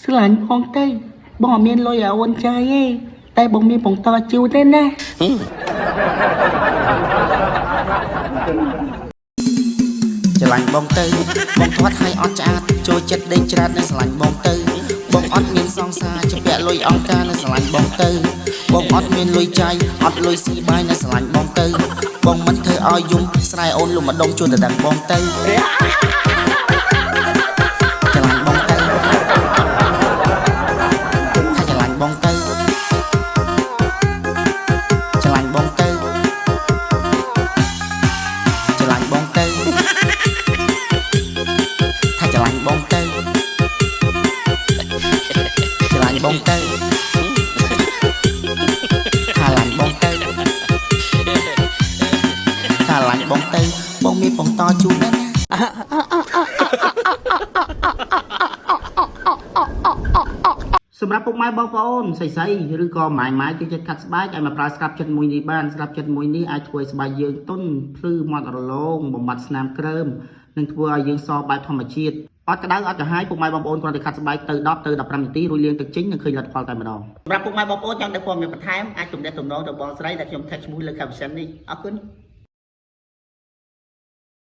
ស្រឡាញ់ផងទៅបងអត់មានលុយឲ្យអូនចាយទេតែបងមានបងតជូនទេណាច្រឡាញ់បងទៅបងធាត់ឲ្យអត់ឆ្អាតចូលចិត្តដេកច្រាតនៅស្រឡាញ់បងទៅបងអត់មានសង្សារជាពាក់លុយអង្គការនៅស្រឡាញ់បងទៅបងអត់មានលុយចាយអត់លុយស៊ីបាយនៅស្រឡាញ់បងទៅបងមិនធ្វើឲ្យយំស្រែអូនលុំម្ដងជួយទៅដឹងបងទៅច្រឡាញ់បងទៅថាច្រឡាញ់បងទៅច្រឡាញ់បងទៅច្រឡាញ់បងទៅថាច្រឡាញ់បងទៅច្រឡាញ់បងទៅថាឡាញ់បងទៅថាឡាញ់បងទៅបងមានបងតជូនណាសម្រាប់ពុកម៉ែបងប្អូនស្រីៗឬក៏ម៉ែម៉ែជួយចិត្តកាត់ស្បែកឲ្យមកប្រើស្រាប់ចិត្តមួយនេះបានស្រាប់ចិត្តមួយនេះអាចធ្វើឲ្យស្បែកយើងទន់ភ្លឺមាត់រលោងបំបត្តិស្នាមក្រើមនិងធ្វើឲ្យយើងសបែបធម្មជាតិអត់ក្តៅអត់កាហាយពុកម៉ែបងប្អូនគ្រាន់តែកាត់ស្បែកទៅ10ទៅ15នាទីរួចលាងទឹកចេញនឹងឃើញលទ្ធផលតែម្ដងសម្រាប់ពុកម៉ែបងប្អូនចង់តែព័ត៌មានបន្ថែមអាចទំនាក់ទំនងទៅបងស្រីដែលខ្ញុំ tag ឈ្មោះលើ caption នេះអរគុណ